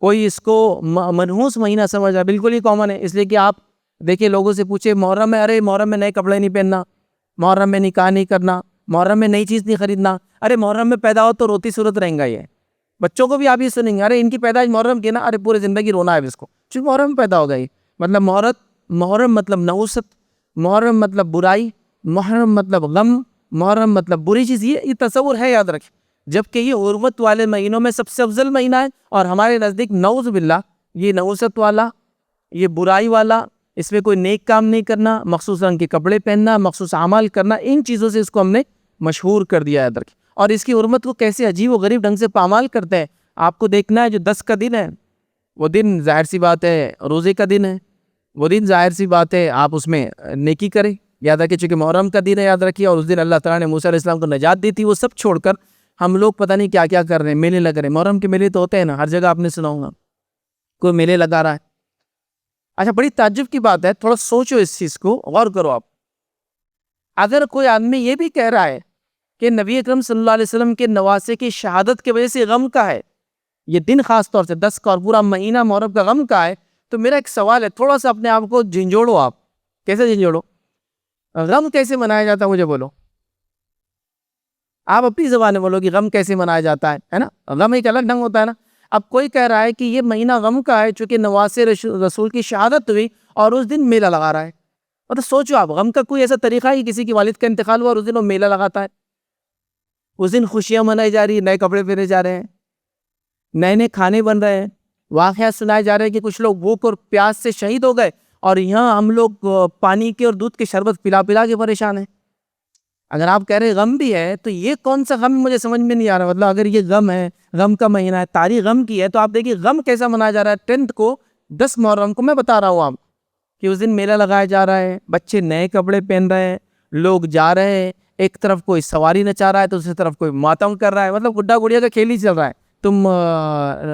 کوئی اس کو منحوس مہینہ سمجھ رہا ہے. بالکل ہی کامن ہے. اس لیے کہ آپ دیکھیے لوگوں سے پوچھے محرم میں، ارے محرم میں نئے کپڑے نہیں پہننا، محرم میں نکاح نہیں کرنا، محرم میں نئی چیز نہیں خریدنا، ارے محرم میں پیدا ہو تو روتی صورت رہیں گا. یہ بچوں کو بھی آپ یہ سنیں گے، ارے ان کی پیدائش محرم کی نا، ارے پورے زندگی رونا ہے اس کو، چونکہ محرم میں پیدا ہو گئی. مطلب محرم مطلب نحوست، محرم مطلب برائی، محرم مطلب غم، محرم مطلب بری چیز. یہ تصور ہے، یاد رکھیں. جبکہ یہ حرمت والے مہینوں میں سب سے افضل مہینہ ہے، اور ہمارے نزدیک نعوذ باللہ یہ نحوست والا، یہ برائی والا، اس میں کوئی نیک کام نہیں کرنا، مخصوص رنگ کے کپڑے پہننا، مخصوص اعمال کرنا، ان چیزوں سے اس کو ہم نے مشہور کر دیا ہے. یاد رکھیں. اور اس کی حرمت کو کیسے عجیب و غریب ڈھنگ سے پامال کرتے ہیں. آپ کو دیکھنا ہے جو 10 کا دن ہے، وہ دن ظاہر سی بات ہے روزے کا دن ہے، وہ دن ظاہر سی بات ہے آپ اس میں نیکی کریں. یاد رکھیں چونکہ محرم کا دن ہے، یاد رکھیے، اور اس دن اللہ تعالیٰ نے موسیٰ علیہ السلام کو نجات دی تھی. وہ سب چھوڑ کر ہم لوگ پتہ نہیں کیا کیا کر رہے ہیں، میلے لگ رہے ہیں. محرم کے میلے تو ہوتے ہیں نا، ہر جگہ آپ نے سنا ہوگا کوئی میلے لگا رہا ہے. اچھا، بڑی تعجب کی بات ہے، تھوڑا سوچو اس چیز کو، غور کرو آپ. اگر کوئی آدمی یہ بھی کہہ رہا ہے کہ نبی اکرم صلی اللہ علیہ وسلم کے نواسے کی شہادت کی وجہ سے غم کا ہے یہ دن، خاص طور سے 10 کا اور پورا مہینہ محرم کا غم کا ہے، تو میرا ایک سوال ہے، تھوڑا سا اپنے آپ کو جھنجھوڑو. آپ کیسے جھنجھوڑو؟ غم کیسے منایا جاتا ہے مجھے بولو. آپ اپنی زبان میں بولو کہ غم کیسے منایا جاتا ہے نا. غم ایک الگ ڈھنگ ہوتا ہے نا. اب کوئی کہہ رہا ہے کہ یہ مہینہ غم کا ہے چونکہ نواسے رسول کی شہادت ہوئی اور اس دن میلہ لگا رہا ہے. مطلب سوچو آپ، غم کا کوئی ایسا طریقہ ہے کہ کسی کی والد کا انتقال ہوا اور اس دن وہ میلہ لگاتا ہے، اس دن خوشیاں منائی جا رہی ہیں، نئے کپڑے پہنے جا رہے ہیں، نئے نئے کھانے بن رہے ہیں، واقعات سنائے جا رہے ہیں کہ کچھ لوگ بھوک اور پیاس سے شہید ہو گئے، اور یہاں ہم لوگ پانی کے اور دودھ کے شربت پلا پلا کے پریشان ہیں. اگر آپ کہہ رہے غم بھی ہے تو یہ کون سا غم مجھے سمجھ میں نہیں آ رہا. مطلب اگر یہ غم ہے، غم کا مہینہ ہے، تاریخ غم کی ہے، تو آپ دیکھیے غم کیسا منایا جا رہا ہے. 10 کو 10 محرم کو میں بتا رہا ہوں آپ کہ اس دن میلہ لگایا جا رہا ہے، بچے نئے کپڑے پہن رہے ہیں، لوگ جا رہے ہیں، ایک طرف کوئی سواری نچا رہا ہے تو دوسری طرف کوئی ماتم کر رہا ہے. مطلب گڈا گڑیا کا کھیل ہی چل رہا ہے. تم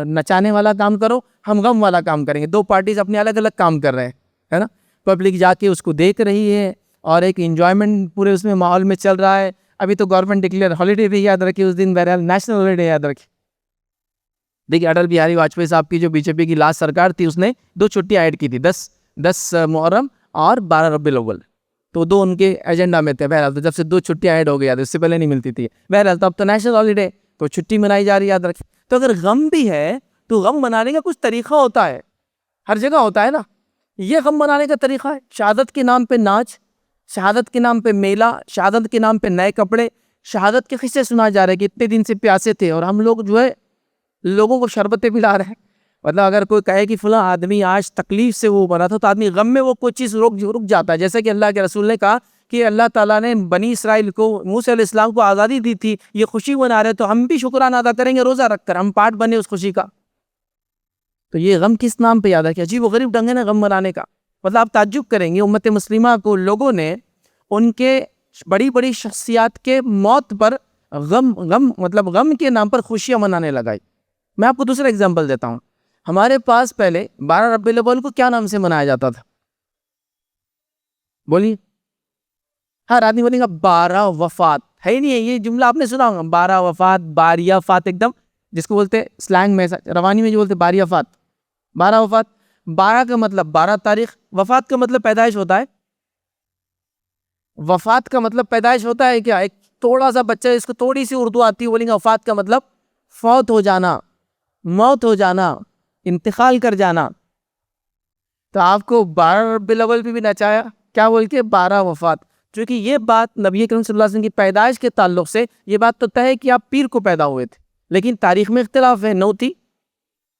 نچانے والا کام کرو، ہم غم والا کام کریں گے. دو پارٹیز اپنے الگ الگ کام کر رہے ہیں، ہے نا. پبلک جا کے اس کو دیکھ رہی ہے اور ایک انجوائمنٹ پورے اس میں ماحول میں چل رہا ہے. ابھی تو گورنمنٹ ڈکلیئر ہالیڈے بھی، یاد رکھیے اس دن بہرحال نیشنل ہالیڈے یاد رکھیے. دیکھیے اٹل بہاری واجپئی صاحب کی جو بی جے پی کی لاسٹ سرکار تھی، اس نے 2 چھٹیاں ایڈ کی تھی، 10 محرم اور 12 ربیع الاول. تو 2 ان کے ایجنڈا میں تھے. بہرحال تو جب سے 2 چھٹیاں ایڈ ہو گئی، اس سے پہلے نہیں ملتی تھی. بہرحال تو اب تو نیشنل ہالیڈے، تو چھٹی منائی جا رہی ہے، یاد رکھیں. تو اگر غم بھی ہے تو غم منانے کا کچھ طریقہ ہوتا ہے، ہر جگہ ہوتا ہے نا. یہ غم منانے کا طریقہ ہے شہادت کے نام پہ ناچ، شہادت کے نام پہ میلہ، شہادت کے نام پہ نئے کپڑے، شہادت کے قصے سنا جا رہے کہ اتنے دن سے پیاسے تھے اور ہم لوگ جو ہے لوگوں کو شربتیں پلا رہے ہیں. مطلب اگر کوئی کہے کہ فلاں آدمی آج تکلیف سے وہ بنا تھا، تو آدمی غم میں وہ کوئی چیز رک جاتا ہے. جیسا کہ اللہ کے رسول نے کہا کہ اللہ تعالیٰ نے بنی اسرائیل کو، موسیٰ علیہ السلام کو آزادی دی تھی، یہ خوشی منا رہے تو ہم بھی شکرانہ ادا کریں گے روزہ رکھ کر، ہم پارٹ بنے اس خوشی کا. تو یہ غم کس نام پہ یاد ہے کہ عجیب و غریب ڈھنگ ہے نا غم منانے کا. مطلب آپ تعجب کریں گے، امت مسلمہ کو لوگوں نے ان کے بڑی بڑی شخصیات کے موت پر غم کے نام پر خوشیاں منانے لگائی. میں آپ کو دوسرا اگزامپل دیتا ہوں. ہمارے پاس پہلے 12 ربیع الاول کو کیا نام سے منایا جاتا تھا؟ بولیے. ہر آدمی بولے گا 12 وفات. ہے ہی نہیں ہے یہ جملہ آپ نے سنا ہوگا, 12 وفات, باریہ فات, ایک دم جس کو بولتے سلینگ میں روانی میں جو بولتے باریہ فات, 12 وفات. 12 کا مطلب 12 تاریخ, وفات کا مطلب پیدائش ہوتا ہے. وفات کا مطلب پیدائش ہوتا ہے کیا؟ ایک تھوڑا سا بچہ اس کو تھوڑی سی اردو آتی ہے, بولیں گے وفات کا مطلب فوت ہو جانا, موت ہو جانا, انتقال کر جانا. تو آپ کو 12 ربیع الاول پہ بھی نچایا کیا بول کے 12 وفات. چونکہ یہ بات نبی کریم صلی اللہ علیہ وسلم کی پیدائش کے تعلق سے یہ بات تو طے ہے کہ آپ پیر کو پیدا ہوئے تھے, لیکن تاریخ میں اختلاف ہے. 9 تھی,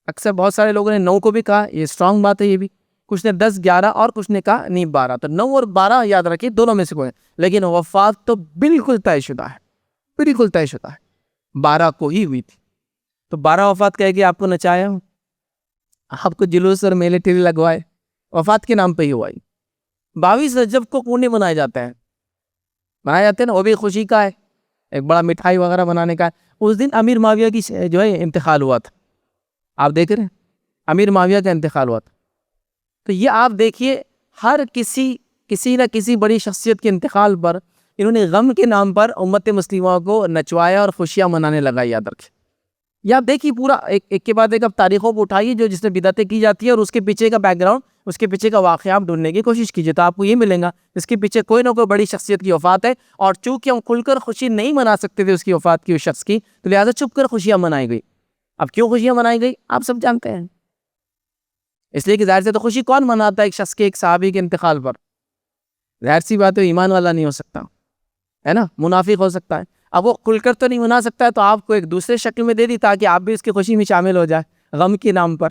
اکثر بہت سارے لوگوں نے 9 کو بھی کہا, یہ اسٹرانگ بات ہے. یہ بھی کچھ نے 10 11 اور کچھ نے کہا نہیں 12. تو 9 اور 12 یاد رکھیے, دونوں میں سے کوئی, لیکن وفات تو بالکل طے شدہ ہے, بالکل طے شدہ ہے, 12 کو ہی ہوئی تھی. تو 12 وفات کہہ کے آپ کو نچایا, آپ کو جلوس اور میلے ٹیلے لگوائے, وفات کے نام پہ ہی ہوا. 22 رجب کو کون منایا جاتا ہے؟ منایا جاتے ہیں نا, وہ بھی خوشی کا ہے, ایک بڑا مٹھائی وغیرہ بنانے کا ہے. اس دن امیر معاویہ کی جو ہے انتقال ہوا تھا. آپ دیکھ رہے ہیں امیر معاویہ کا انتقال ہوا تھا. تو یہ آپ دیکھیے ہر کسی نہ کسی بڑی شخصیت کے انتقال پر انہوں نے غم کے نام پر امت مسلمہ کو نچوایا اور خوشیاں منانے لگا. یاد رکھیں, یہ آپ دیکھیے پورا ایک کے بعد ایک اب تاریخوں کو اٹھائیے جو جس میں بدعتیں کی جاتی ہے, اور اس کے پیچھے کا بیک گراؤنڈ, اس کے پیچھے کا واقعہ آپ ڈھونڈنے کی کوشش کیجیے, تو آپ کو یہ ملیں گا اس کے پیچھے کوئی نہ کوئی بڑی شخصیت کی وفات ہے. اور چونکہ ہم کھل کر خوشی نہیں منا سکتے تھے اس کی وفات کی, اس شخص کی, تو لہٰذا چھپ کر خوشیاں منائی گئی. اب کیوں خوشیاں منائی گئی آپ سب جانتے ہیں, اس لیے کہ ظاہر سے تو خوشی کون مناتا ہے ایک شخص کے, ایک صحابی کے انتقال پر؟ ظاہر سی بات ہے ایمان والا نہیں ہو سکتا ہے نا, منافق ہو سکتا ہے. اب وہ کھل کر تو نہیں منا سکتا ہے, تو آپ کو ایک دوسرے شکل میں دے دی تاکہ آپ بھی اس کی خوشی میں شامل ہو جائے غم کے نام پر.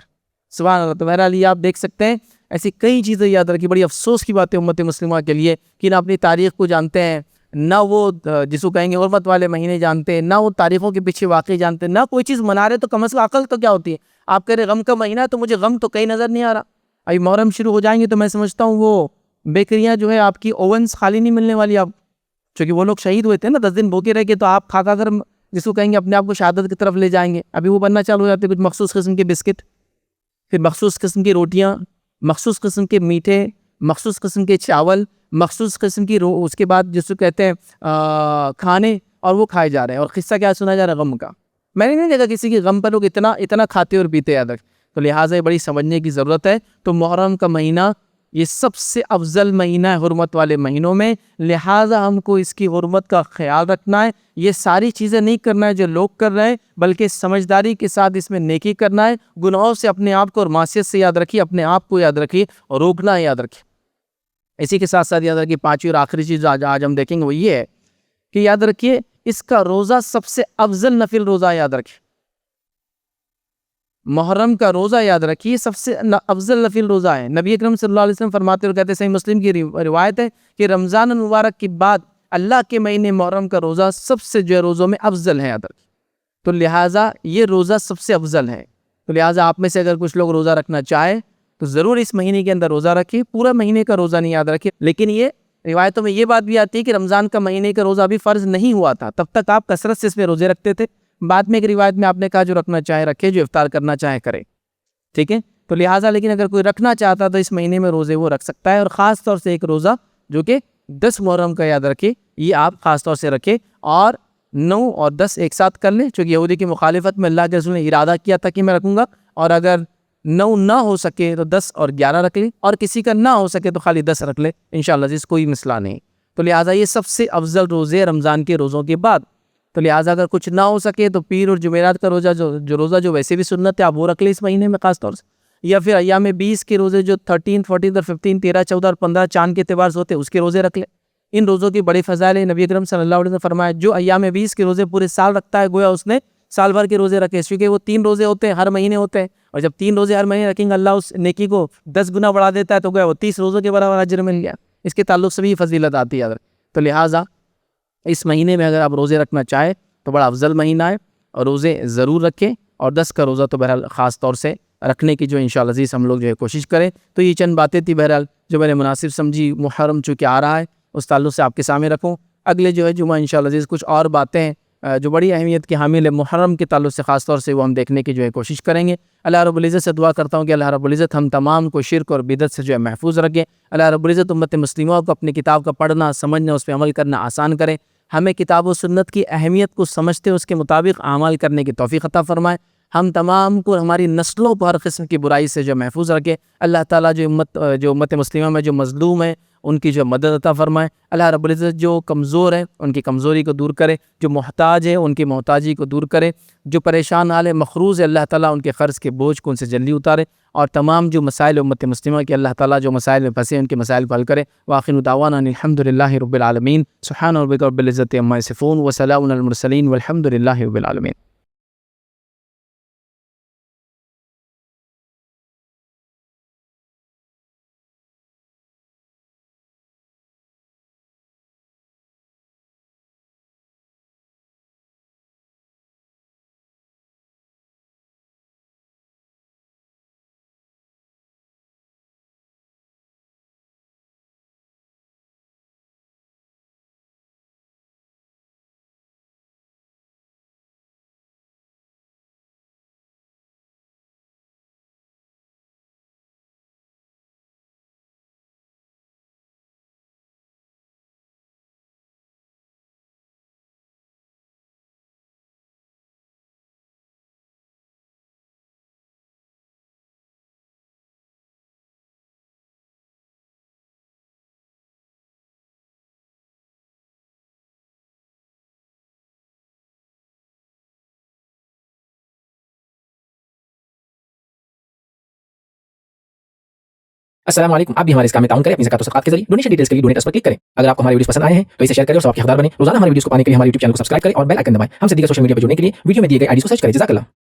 سبحان اللہ. تو بہرحال یہ آپ دیکھ سکتے ہیں ایسی کئی چیزیں یاد رکھی. بڑی افسوس کی بات ہے امت مسلمہ کے لیے کہ نہ اپنی تاریخ کو جانتے ہیں, نہ وہ جس کو کہیں گے حرمت والے مہینے جانتے ہیں, نہ وہ تاریخوں کے پیچھے واقعی جانتے ہیں, نہ کوئی چیز منا رہے. تو کم از کم عقل تو کیا ہوتی ہے؟ آپ کہہ رہے غم کا مہینہ ہے تو مجھے غم تو کہیں نظر نہیں آ رہا. ابھی محرم شروع ہو جائیں گے تو میں سمجھتا ہوں وہ بیکریاں جو ہے آپ کی اوونس خالی نہیں ملنے والی. آپ چونکہ وہ لوگ شہید ہوئے تھے نا, 10 دن بھوکے رہ کے, تو آپ کھا کر جس کو کہیں گے اپنے آپ کو شہادت کی طرف لے جائیں گے. ابھی وہ بننا چالو ہو جاتے, کچھ مخصوص قسم کے بسکٹ, پھر مخصوص قسم کی روٹیاں, مخصوص قسم کے میٹھے, مخصوص قسم کے چاول, مخصوص قسم کی اس کے بعد جس کو کہتے ہیں کھانے, اور وہ کھائے جا رہے ہیں. اور قصہ کیا سنا جا رہا ہے غم کا. میں نے نہیں دیکھا کسی کے غم پر لوگ اتنا کھاتے اور پیتے. یاد رکھ, تو لہٰذا یہ بڑی سمجھنے کی ضرورت ہے. تو محرم کا مہینہ یہ سب سے افضل مہینہ ہے حرمت والے مہینوں میں, لہٰذا ہم کو اس کی حرمت کا خیال رکھنا ہے. یہ ساری چیزیں نہیں کرنا ہے جو لوگ کر رہے ہیں, بلکہ سمجھداری کے ساتھ اس میں نیکی کرنا ہے. گناہوں سے اپنے آپ کو اور معصیت سے یاد رکھیے, اپنے آپ کو یاد رکھیے, اور روکنا ہے یاد رکھیے. اسی کے ساتھ ساتھ یاد رکھیے پانچویں اور آخری چیز آج ہم دیکھیں گے وہ یہ ہے کہ یاد رکھیے اس کا روزہ سب سے افضل نفل روزہ. یاد رکھیے محرم کا روزہ یاد رکھیے سب سے افضل نفل روزہ ہے. نبی اکرم صلی اللہ علیہ وسلم فرماتے اور کہتے ہیں, صحیح مسلم کی روایت ہے کہ رمضان المبارک کے بعد اللہ کے مہینے محرم کا روزہ سب سے جو ہے روزوں میں افضل ہے. یاد رکھیے, تو لہٰذا یہ روزہ سب سے افضل ہے. تو لہٰذا آپ میں سے اگر کچھ لوگ روزہ رکھنا چاہے تو ضرور اس مہینے کے اندر روزہ رکھیں. پورا مہینے کا روزہ نہیں یاد رکھیں, لیکن یہ روایتوں میں یہ بات بھی آتی ہے کہ رمضان کا مہینے کا روزہ بھی فرض نہیں ہوا تھا, تب تک آپ کثرت سے اس میں روزے رکھتے تھے. بعد میں ایک روایت میں آپ نے کہا جو رکھنا چاہے رکھے, جو افطار کرنا چاہے کرے. ٹھیک ہے, تو لہٰذا لیکن اگر کوئی رکھنا چاہتا تو اس مہینے میں روزے وہ رکھ سکتا ہے. اور خاص طور سے ایک روزہ جو کہ 10 محرم کا یاد رکھے, یہ آپ خاص طور سے رکھے, اور 9 اور 10 ایک ساتھ کر لیں. چونکہ یہودی کی مخالفت میں اللہ کے رسول نے ارادہ کیا تھا کہ میں رکھوں گا, اور اگر 9 نہ ہو سکے تو 10 اور 11 رکھ لیں, اور کسی کا نہ ہو سکے تو خالی 10 رکھ لے انشاءاللہ, جس کوئی مسئلہ نہیں. تو لہٰذا یہ سب سے افضل روزے رمضان کے روزوں کے بعد. تو لہٰذا اگر کچھ نہ ہو سکے تو پیر اور جمعرات کا روزہ جو روزہ جو ویسے بھی سنت ہے آپ وہ رکھ لیں اس مہینے میں خاص طور سے, یا پھر ایام 20 کے روزے جو 13, 14 اور 15, 13, 14 اور 15 چاند کے اعتبار سے ہوتے ہیں اس کے روزے رکھ لیں. ان روزوں کی بڑی فضائل ہے. نبی اکرم صلی اللہ علیہ وسلم نے فرمایا جو ایام 20 کے روزے پورے سال رکھتا ہے گویا اس نے سال بھر کے روزے رکھے, کیونکہ وہ 3 روزے ہوتے ہیں ہر مہینے ہوتے ہیں, اور جب 3 روزے ہر مہینے رکھیں گے اللہ اس نیکی کو 10 گنا بڑھا دیتا ہے, تو گویا وہ 30 روزوں کے برابر اجر مل گیا. اس کے تعلق سے بھی فضیلت آتی ہے. تو لہٰذا اس مہینے میں اگر آپ روزے رکھنا چاہیں تو بڑا افضل مہینہ ہے, اور روزے ضرور رکھیں. اور 10 کا روزہ تو بہرحال خاص طور سے رکھنے کی جو انشاءاللہ عزیز ہم لوگ جو ہے کوشش کریں. تو یہ چند باتیں تھی بہرحال جو میں نے مناسب سمجھی, محرم چونکہ آ رہا ہے اس تعلق سے آپ کے سامنے رکھوں. اگلے جو ہے جمعہ انشاءاللہ عزیز کچھ اور باتیں ہیں جو بڑی اہمیت کی حامل ہے، محرم کے تعلق سے خاص طور سے وہ ہم دیکھنے کی جو ہے کوشش کریں گے۔ اللہ رب العزت سے دعا کرتا ہوں کہ اللہ رب العزت ہم تمام کو شرک اور بدعت سے جو ہے محفوظ رکھے۔ اللہ رب العزت امت مسلموں کو اپنی کتاب کا پڑھنا، سمجھنا، اس پہ عمل کرنا آسان کرے۔ ہمیں کتاب و سنت کی اہمیت کو سمجھتے اس کے مطابق اعمال کرنے کی توفیق عطا فرمائے۔ ہم تمام کو ہماری نسلوں کو ہر قسم کی برائی سے جو محفوظ رکھے۔ اللہ تعالیٰ جو امت مسلمہ میں جو مظلوم ہے ان کی جو مدد عطا فرمائے۔ اللہ رب العزت جو کمزور ہے ان کی کمزوری کو دور کرے، جو محتاج ہے ان کی محتاجی کو دور کرے، جو پریشان حال ہے، مخروض ہے، اللہ تعالیٰ ان کے قرض کے بوجھ کو ان سے جلدی اتارے، اور تمام جو مسائل امت مسلمہ کے اللہ تعالیٰ جو مسائل میں پھنسے ان کے مسائل کو حل کرے۔ وآخر دعوانا ان الحمد للہ رب العالمین۔ سبحان ربک رب العزت عما یصفون وسلام علی المرسلین والحمد للہ رب العالمین۔ السلام علیکم، آپ بھی ہمارے اس کام میں تعاون کریں اپنی زکات و صدقات کے ذریعے۔ ڈونیشن ڈیٹیلز کے لیے ڈونیٹ پر کلک کریں۔ اگر آپ کو ہماری ویڈیوز پسند آئے ہیں تو اسے شیئر کریں اور ثواب کے حقدار بنیں۔ روزانہ ہماری ویڈیوز کو پانے کے لیے ہمارے یوٹیوب چینل کو سبسکرائب کریں اور بیل آئکن دبائیں۔ ہم سے دیگر سوشل میڈیا پر جڑنے کے لیے ویڈیو میں دیے گئے آئی ڈی کو سرچ کریں۔ جزاک اللہ۔